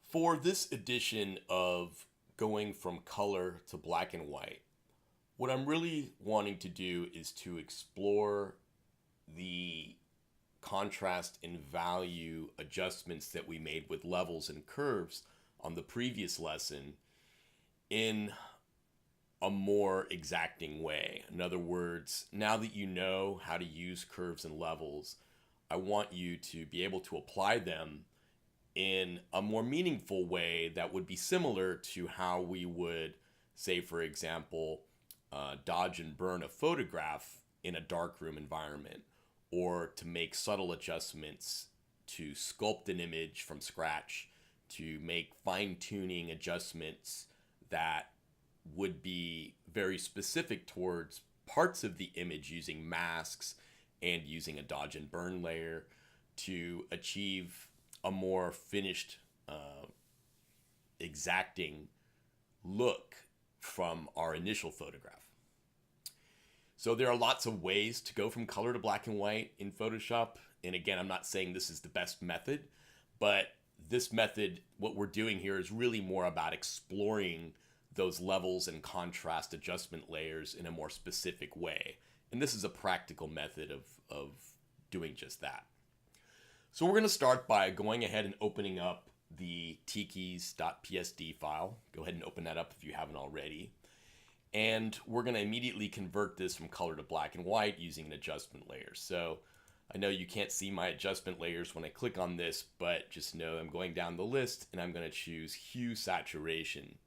For this edition of going from color to black and white, what I'm really wanting to do is to explore the contrast and value adjustments that we made with levels and curves on the previous lesson in a more exacting way. In other words, now that you know how to use curves and levels, I want you to be able to apply them in a more meaningful way that would be similar to how we would, say, for example, dodge and burn a photograph in a darkroom environment, or to make subtle adjustments to sculpt an image from scratch, to make fine tuning adjustments that would be very specific towards parts of the image using masks and using a dodge and burn layer to achieve a more finished, exacting look from our initial photograph. So there are lots of ways to go from color to black and white in Photoshop. And again, I'm not saying this is the best method, but this method, what we're doing here is really more about exploring those levels and contrast adjustment layers in a more specific way. And this is a practical method of doing just that. So we're going to start by going ahead and opening up the tkeys.psd file. Go ahead and open that up if you haven't already. And we're going to immediately convert this from color to black and white using an adjustment layer. So I know you can't see my adjustment layers when I click on this, but just know I'm going down the list and I'm going to choose hue saturation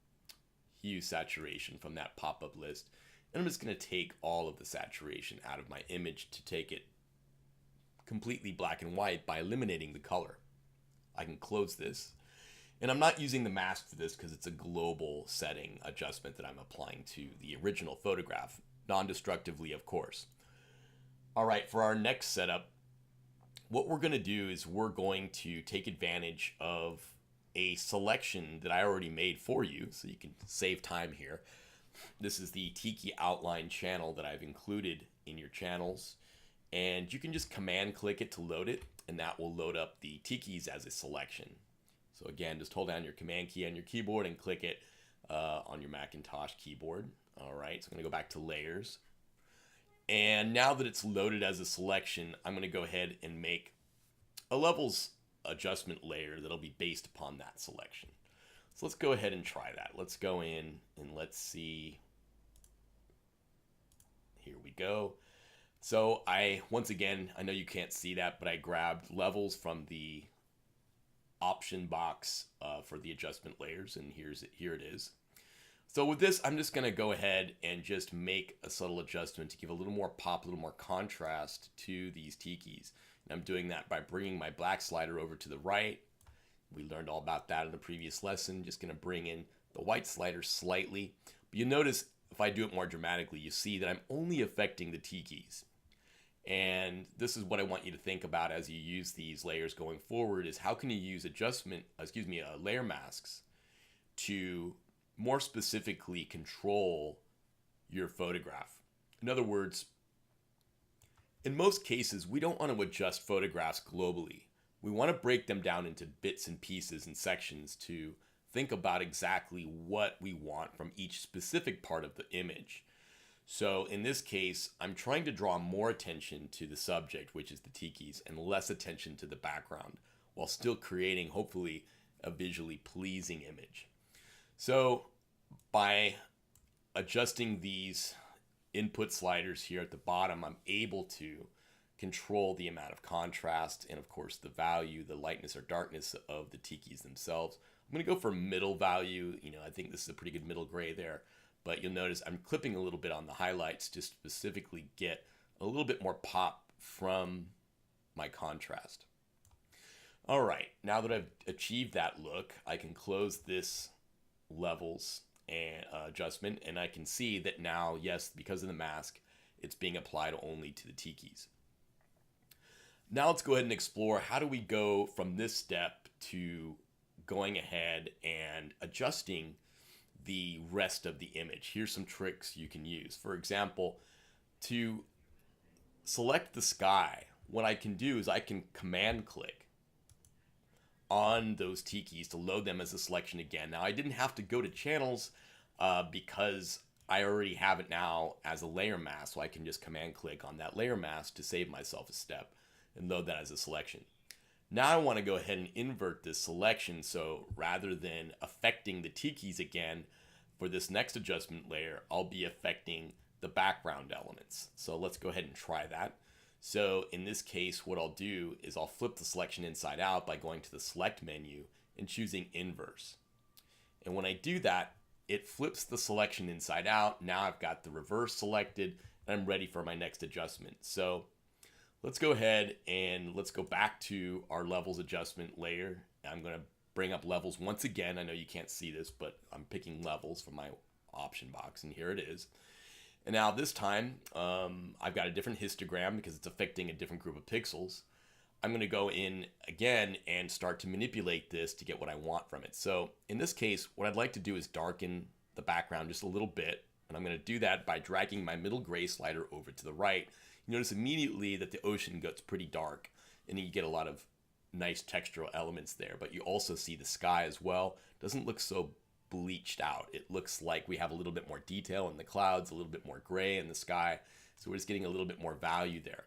from that pop-up list. And I'm just going to take all of the saturation out of my image to take it completely black and white by eliminating the color. I can close this. And I'm not using the mask for this because it's a global setting adjustment that I'm applying to the original photograph, non-destructively, of course. All right, for our next setup, what we're going to do is we're going to take advantage of a selection that I already made for you, so you can save time here. This is the Tiki outline channel that I've included in your channels, and you can just command click it to load it, and that will load up the Tikis as a selection. So again, just hold down your command key on your keyboard and click it on your Macintosh keyboard. All right, so I'm going to go back to layers. And now that it's loaded as a selection, I'm going to go ahead and make a levels adjustment layer that'll be based upon that selection. So let's go ahead and try that. Let's go in and let's see. Here we go. So once again, I know you can't see that, but I grabbed levels from the option box for the adjustment layers, and here it is. So with this, I'm just going to go ahead and just make a subtle adjustment to give a little more pop, a little more contrast to these tikis. And I'm doing that by bringing my black slider over to the right. We learned all about that in the previous lesson. Just going to bring in the white slider slightly. But you notice if I do it more dramatically, you see that I'm only affecting the tikis. And this is what I want you to think about as you use these layers going forward, is how can you use layer masks to more specifically control your photograph. In other words, in most cases, we don't want to adjust photographs globally. We want to break them down into bits and pieces and sections to think about exactly what we want from each specific part of the image. So in this case, I'm trying to draw more attention to the subject, which is the tikis, and less attention to the background, while still creating, hopefully, a visually pleasing image. So by adjusting these input sliders here at the bottom, I'm able to control the amount of contrast and, of course, the value, the lightness or darkness of the tikis themselves. I'm going to go for middle value. I think this is a pretty good middle gray there. But you'll notice I'm clipping a little bit on the highlights to specifically get a little bit more pop from my contrast. All right, now that I've achieved that look, I can close this levels and adjustment, and I can see that now, yes, because of the mask, it's being applied only to the tikis. Now let's go ahead and explore how do we go from this step to going ahead and adjusting the rest of the image. Here's some tricks you can use. For example, to select the sky, what I can do is I can command click on those tikis to load them as a selection again. Now I didn't have to go to channels because I already have it now as a layer mask, so I can just command click on that layer mask to save myself a step and load that as a selection. Now I want to go ahead and invert this selection, so rather than affecting the tikis again for this next adjustment layer, I'll be affecting the background elements. So let's go ahead and try that. So in this case, what I'll do is I'll flip the selection inside out by going to the select menu and choosing inverse. And when I do that, it flips the selection inside out. Now I've got the reverse selected and I'm ready for my next adjustment. So let's go ahead and let's go back to our levels adjustment layer. I'm going to bring up levels once again. I know you can't see this, but I'm picking levels from my option box, and here it is. And now this time, I've got a different histogram because it's affecting a different group of pixels. I'm going to go in again and start to manipulate this to get what I want from it. So in this case, what I'd like to do is darken the background just a little bit. And I'm going to do that by dragging my middle gray slider over to the right. You notice immediately that the ocean gets pretty dark and you get a lot of nice textural elements there. But you also see the sky as well. Doesn't look so bleached out. It looks like we have a little bit more detail in the clouds, a little bit more gray in the sky. So we're just getting a little bit more value there.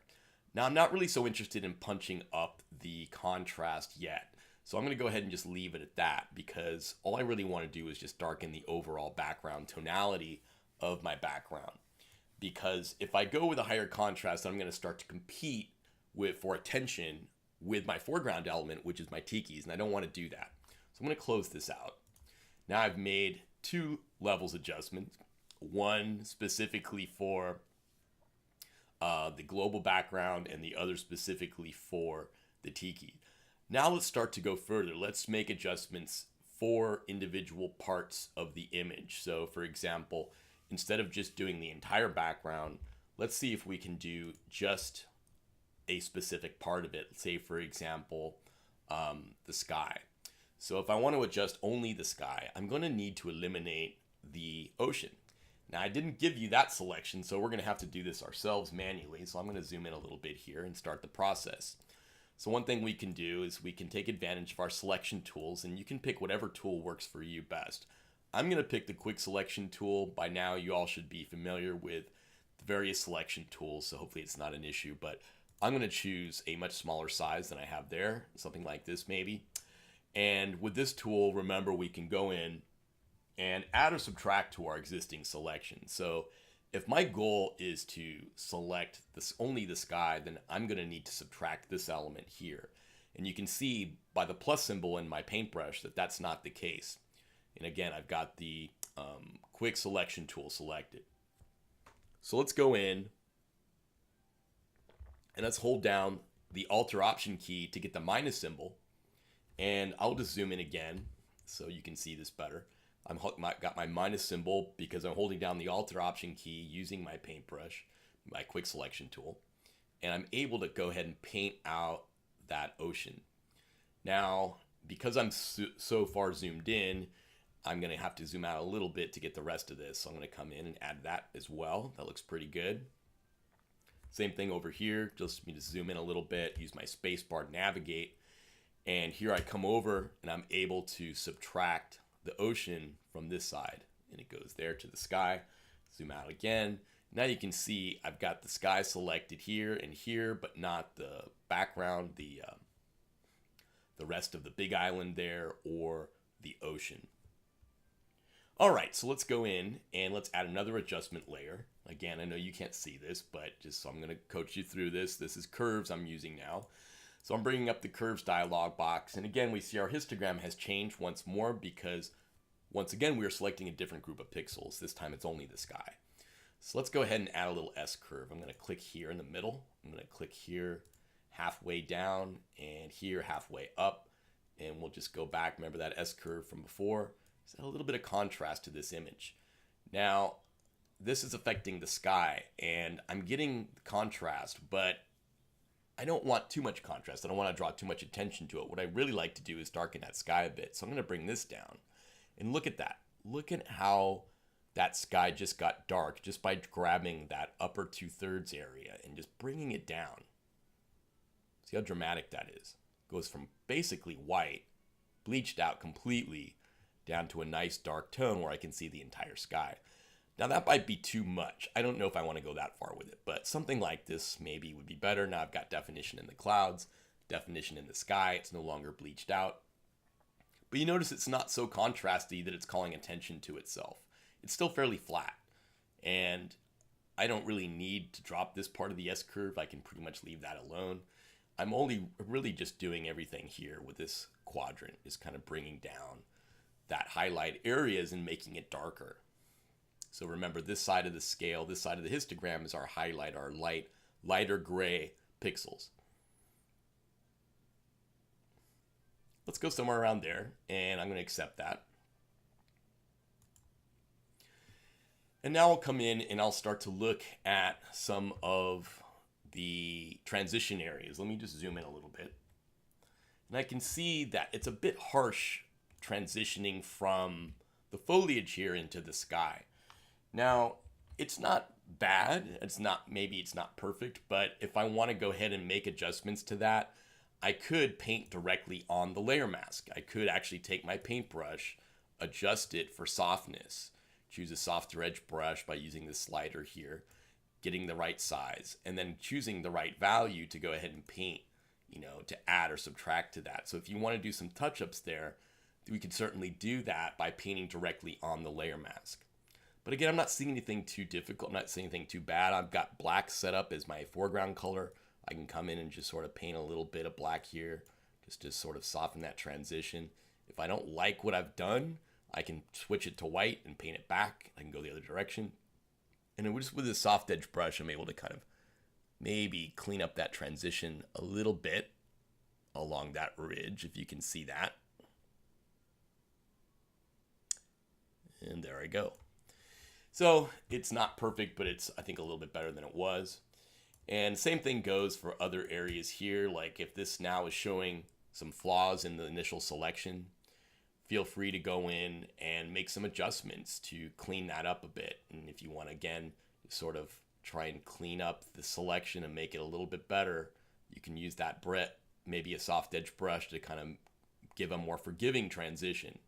Now I'm not really so interested in punching up the contrast yet. So I'm going to go ahead and just leave it at that because all I really want to do is just darken the overall background tonality of my background. Because if I go with a higher contrast, I'm going to start to compete for attention with my foreground element, which is my tikis, and I don't want to do that. So I'm going to close this out. Now I've made 2 levels adjustments, one specifically for the global background and the other specifically for the tiki. Now let's start to go further. Let's make adjustments for individual parts of the image. So for example, instead of just doing the entire background, let's see if we can do just a specific part of it. Say for example, the sky. So if I want to adjust only the sky, I'm going to need to eliminate the ocean. Now I didn't give you that selection, so we're going to have to do this ourselves manually. So I'm going to zoom in a little bit here and start the process. So one thing we can do is we can take advantage of our selection tools, and you can pick whatever tool works for you best. I'm going to pick the quick selection tool. By now you all should be familiar with the various selection tools, so hopefully it's not an issue, but I'm going to choose a much smaller size than I have there, something like this maybe. And with this tool, remember, we can go in and add or subtract to our existing selection. So if my goal is to select only the sky, then I'm going to need to subtract this element here. And you can see by the plus symbol in my paintbrush that that's not the case. And again, I've got the quick selection tool selected. So let's go in and let's hold down the Alt or Option key to get the minus symbol. And I'll just zoom in again so you can see this better. I've got my minus symbol because I'm holding down the Alt or Option key using my paintbrush, my quick selection tool. And I'm able to go ahead and paint out that ocean. Now, because I'm so far zoomed in, I'm going to have to zoom out a little bit to get the rest of this. So I'm going to come in and add that as well. That looks pretty good. Same thing over here. Just me to zoom in a little bit, use my space bar to navigate. And here I come over and I'm able to subtract the ocean from this side. And it goes there to the sky. Zoom out again. Now you can see I've got the sky selected here and here, but not the background, the rest of the big island there or the ocean. All right, so let's go in and let's add another adjustment layer. Again, I know you can't see this, but just so I'm going to coach you through this. This is curves I'm using now. So I'm bringing up the curves dialog box. And again, we see our histogram has changed once more because once again, we are selecting a different group of pixels. This time it's only the sky. So let's go ahead and add a little S curve. I'm going to click here in the middle. I'm going to click here halfway down and here halfway up. And we'll just go back. Remember that S curve from before? Just add a little bit of contrast to this image. Now, this is affecting the sky and I'm getting contrast, but I don't want too much contrast. I don't want to draw too much attention to it. What I really like to do is darken that sky a bit. So I'm going to bring this down and look at that. Look at how that sky just got dark just by grabbing that upper 2/3 area and just bringing it down. See how dramatic that is? It goes from basically white bleached out completely down to a nice dark tone where I can see the entire sky. Now that might be too much. I don't know if I want to go that far with it, but something like this maybe would be better. Now I've got definition in the clouds, definition in the sky. It's no longer bleached out. But you notice it's not so contrasty that it's calling attention to itself. It's still fairly flat. And I don't really need to drop this part of the S-curve. I can pretty much leave that alone. I'm only really just doing everything here with this quadrant, is kind of bringing down that highlight areas and making it darker. So remember, this side of the scale, this side of the histogram is our highlight, our lighter gray pixels. Let's go somewhere around there, and I'm going to accept that. And now I'll come in and I'll start to look at some of the transition areas. Let me just zoom in a little bit. And I can see that it's a bit harsh transitioning from the foliage here into the sky. Now, it's not bad. Maybe it's not perfect, but if I want to go ahead and make adjustments to that, I could paint directly on the layer mask. I could actually take my paintbrush, adjust it for softness, choose a softer edge brush by using this slider here, getting the right size, and then choosing the right value to go ahead and paint, to add or subtract to that. So if you want to do some touch-ups there, we could certainly do that by painting directly on the layer mask. But again, I'm not seeing anything too difficult. I'm not seeing anything too bad. I've got black set up as my foreground color. I can come in and just sort of paint a little bit of black here, just to sort of soften that transition. If I don't like what I've done, I can switch it to white and paint it back. I can go the other direction. And just with this soft edge brush, I'm able to kind of maybe clean up that transition a little bit along that ridge, if you can see that. And there I go. So it's not perfect, but it's, I think, a little bit better than it was. And same thing goes for other areas here. Like if this now is showing some flaws in the initial selection, feel free to go in and make some adjustments to clean that up a bit. And if you want, again, sort of try and clean up the selection and make it a little bit better, you can use that maybe a soft edge brush to kind of give a more forgiving transition.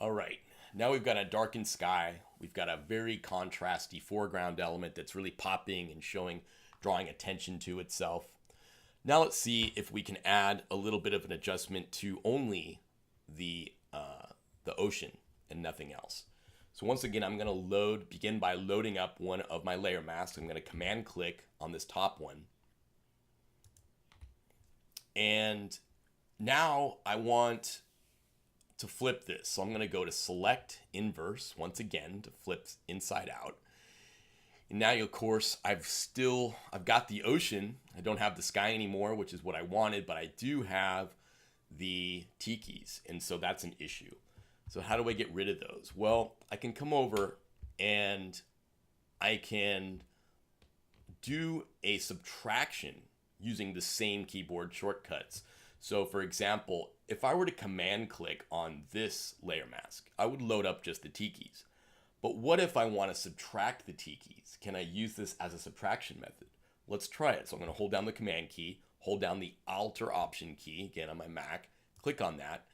All right, now we've got a darkened sky. We've got a very contrasty foreground element that's really popping and drawing attention to itself. Now let's see if we can add a little bit of an adjustment to only the ocean and nothing else. So once again, I'm going to begin by loading up one of my layer masks. I'm going to command click on this top one. And now I want to flip this. So I'm going to go to select inverse once again to flip inside out. And now, of course, I've got the ocean. I don't have the sky anymore, which is what I wanted, but I do have the tikis. And so that's an issue. So how do I get rid of those? Well, I can come over and I can do a subtraction using the same keyboard shortcuts. So for example, if I were to command click on this layer mask, I would load up just the tikis. But what if I want to subtract the tikis? Can I use this as a subtraction method? Let's try it. So I'm going to hold down the command key, hold down the Alt or Option key, again on my Mac, click on that,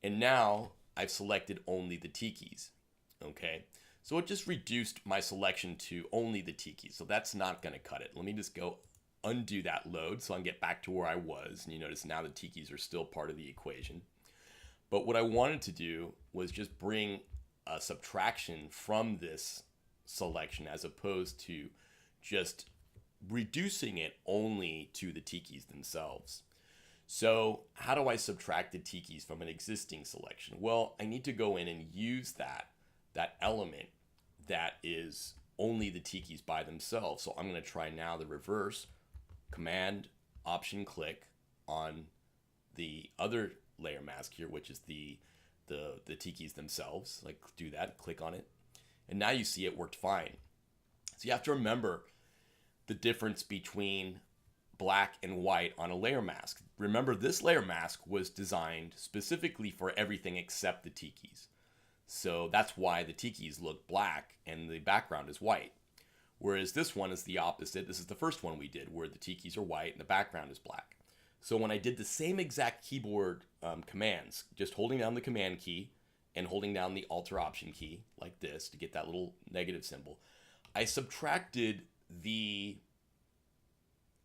and now I've selected only the tikis. Okay, so it just reduced my selection to only the tikis, so that's not going to cut it. Let me just go undo that load so I can get back to where I was, and you notice now the tikis are still part of the equation. But what I wanted to do was just bring a subtraction from this selection as opposed to just reducing it only to the tikis themselves. So how do I subtract the tikis from an existing selection? Well, I need to go in and use that element that is only the tikis by themselves. So I'm going to try now the reverse, command option click on the other layer mask here, which is the tikis themselves. Like do that, click on it, and now you see it worked fine. So you have to remember the difference between black and white on a layer mask. Remember, this layer mask was designed specifically for everything except the tikis. So that's why the tikis look black and the background is white. Whereas this one is the opposite. This is the first one we did where the tikis are white and the background is black. So when I did the same exact keyboard commands, just holding down the command key and holding down the Alt or Option key like this to get that little negative symbol, I subtracted the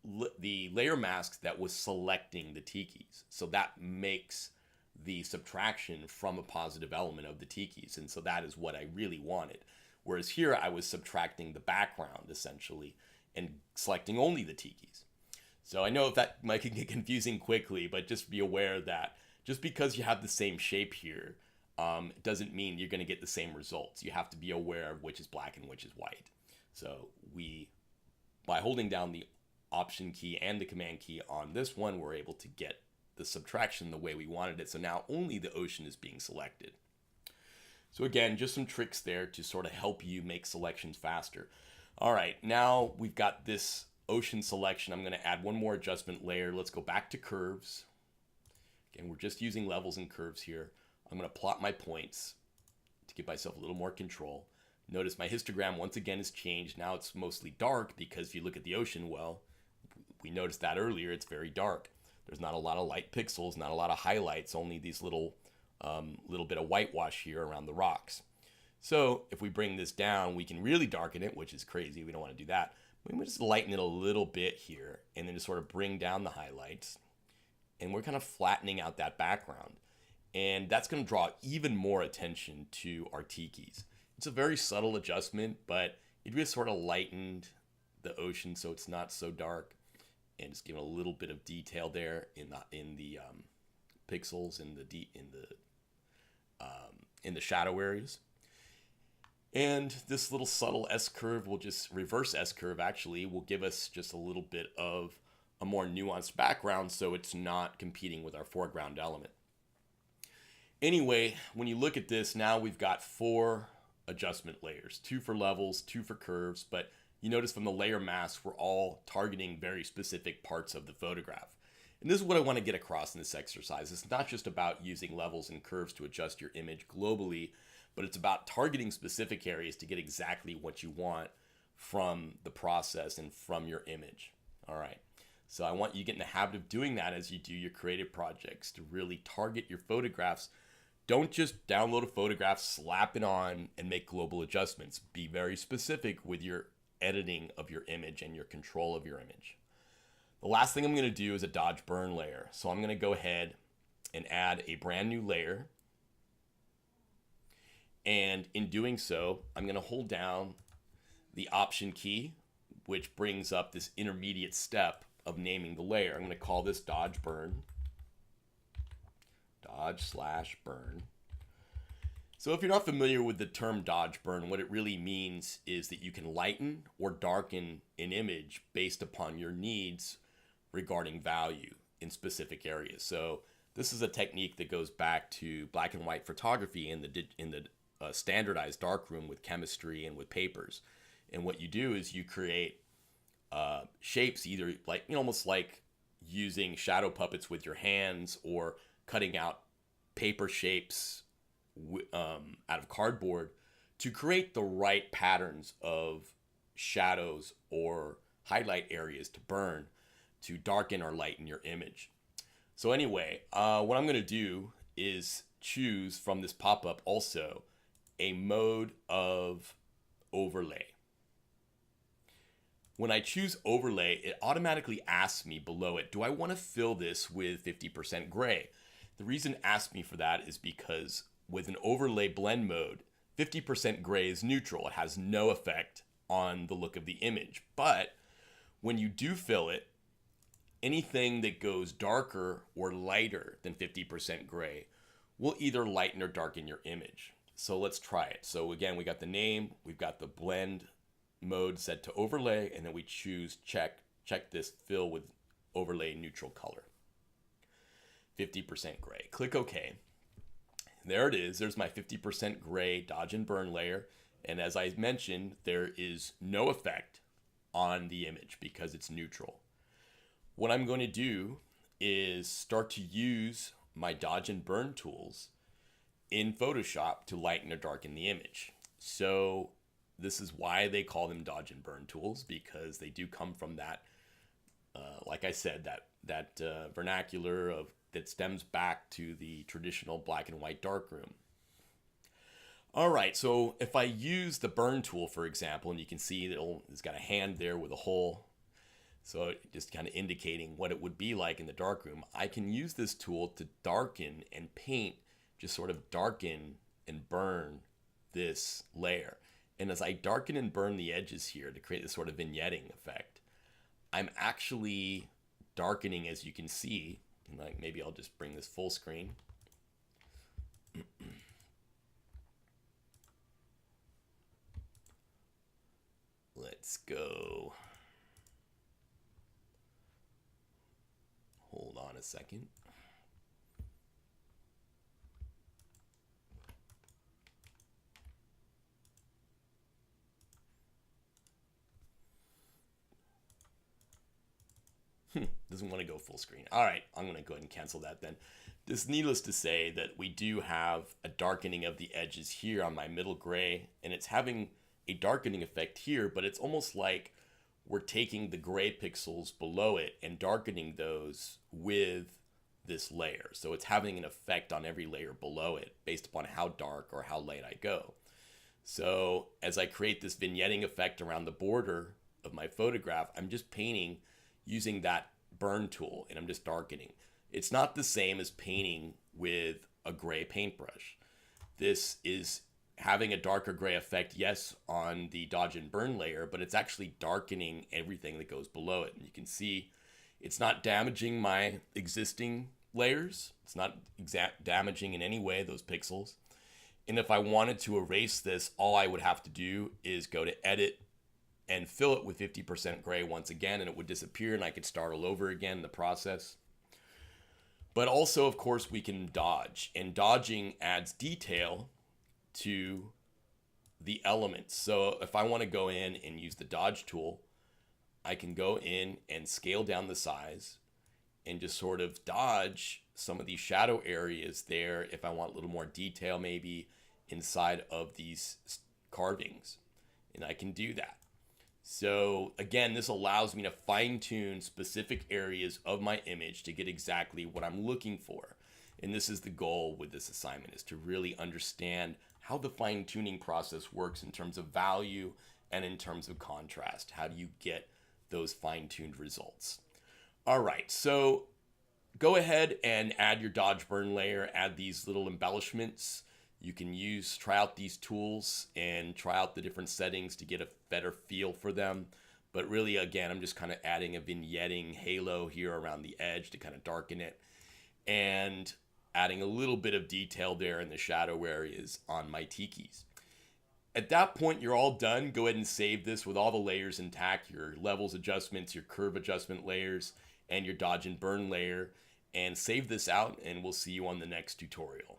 layer mask that was selecting the tikis. So that makes the subtraction from a positive element of the tikis. And so that is what I really wanted. Whereas here I was subtracting the background essentially and selecting only the tikis. So I know if that might get confusing quickly, but just be aware that just because you have the same shape here, doesn't mean you're going to get the same results. You have to be aware of which is black and which is white. So by holding down the Option key and the Command key on this one, we're able to get the subtraction the way we wanted it. So now only the ocean is being selected. So again, just some tricks there to sort of help you make selections faster. All right, now we've got this ocean selection. I'm going to add one more adjustment layer. Let's go back to curves. Again, we're just using levels and curves here. I'm going to plot my points to give myself a little more control. Notice my histogram once again has changed. Now it's mostly dark because if you look at the ocean, well, we noticed that earlier, it's very dark. There's not a lot of light pixels, not a lot of highlights, only these little bit of whitewash here around the rocks. So if we bring this down, we can really darken it, which is crazy. We don't want to do that. We just lighten it a little bit here and then just sort of bring down the highlights. And we're kind of flattening out that background. And that's going to draw even more attention to our tikis. It's a very subtle adjustment, but it just sort of lightened the ocean so it's not so dark. And just give it a little bit of detail there in the pixels in the shadow areas. And this little subtle S-curve will just reverse S-curve actually will give us just a little bit of a more nuanced background so it's not competing with our foreground element. Anyway, when you look at this, now we've got 4 adjustment layers, 2 for levels, 2 for curves, but you notice from the layer masks, we're all targeting very specific parts of the photograph. And this is what I want to get across in this exercise. It's not just about using levels and curves to adjust your image globally, but it's about targeting specific areas to get exactly what you want from the process and from your image. All right. So I want you to get in the habit of doing that as you do your creative projects to really target your photographs. Don't just download a photograph, slap it on, and make global adjustments. Be very specific with your editing of your image and your control of your image. The last thing I'm going to do is a dodge burn layer. So I'm going to go ahead and add a brand new layer. And in doing so, I'm going to hold down the Option key, which brings up this intermediate step of naming the layer. I'm going to call this dodge burn. Dodge/burn. So if you're not familiar with the term dodge burn, what it really means is that you can lighten or darken an image based upon your needs regarding value in specific areas. So this is a technique that goes back to black and white photography in the standardized darkroom with chemistry and with papers. And what you do is you create shapes, either like almost like using shadow puppets with your hands or cutting out paper shapes out of cardboard to create the right patterns of shadows or highlight areas to burn, to darken or lighten your image. So anyway, what I'm going to do is choose from this pop-up also a mode of overlay. When I choose overlay, it automatically asks me below it, do I want to fill this with 50% gray? The reason it asks me for that is because with an overlay blend mode, 50% gray is neutral. It has no effect on the look of the image. But when you do fill it, anything that goes darker or lighter than 50% gray will either lighten or darken your image. So let's try it. So again, we got the name, we've got the blend mode set to overlay, and then we choose check this fill with overlay neutral color. 50% gray. Click OK. There it is. There's my 50% gray dodge and burn layer. And as I mentioned, there is no effect on the image because it's neutral. What I'm going to do is start to use my dodge and burn tools in Photoshop to lighten or darken the image. So this is why they call them dodge and burn tools, because they do come from that, like I said, that vernacular of that stems back to the traditional black and white darkroom. All right, so if I use the burn tool, for example, and you can see that it's got a hand there with a hole, so just kind of indicating what it would be like in the darkroom, I can use this tool to darken and paint, just sort of darken and burn this layer. And as I darken and burn the edges here to create this sort of vignetting effect, I'm actually darkening, as you can see, and like maybe I'll just bring this full screen. Let's go. Hold on a second. Doesn't want to go full screen. All right, I'm going to go ahead and cancel that then. Just needless to say that we do have a darkening of the edges here on my middle gray, and it's having a darkening effect here, but it's almost like we're taking the gray pixels below it and darkening those with this layer. So it's having an effect on every layer below it based upon how dark or how light I go. So as I create this vignetting effect around the border of my photograph, I'm just painting using that burn tool, and I'm just darkening. It's not the same as painting with a gray paintbrush. This is having a darker gray effect, yes, on the dodge and burn layer, but it's actually darkening everything that goes below it. And you can see it's not damaging my existing layers. It's not damaging in any way those pixels. And if I wanted to erase this, all I would have to do is go to edit and fill it with 50% gray once again, and it would disappear, and I could start all over again in the process. But also, of course, we can dodge, and dodging adds detail to the elements. So if I want to go in and use the dodge tool, I can go in and scale down the size and just sort of dodge some of these shadow areas there if I want a little more detail maybe inside of these carvings, and I can do that. So again, this allows me to fine-tune specific areas of my image to get exactly what I'm looking for. And this is the goal with this assignment, is to really understand how the fine-tuning process works in terms of value and in terms of contrast. How do you get those fine-tuned results? All right, so go ahead and add your dodge burn layer, add these little embellishments. You can try out these tools and try out the different settings to get a better feel for them. But really, again, I'm just kind of adding a vignetting halo here around the edge to kind of darken it, and adding a little bit of detail there in the shadow areas on my tikis. At that point, you're all done. Go ahead and save this with all the layers intact, your levels adjustments, your curve adjustment layers, and your dodge and burn layer, and save this out, and we'll see you on the next tutorial.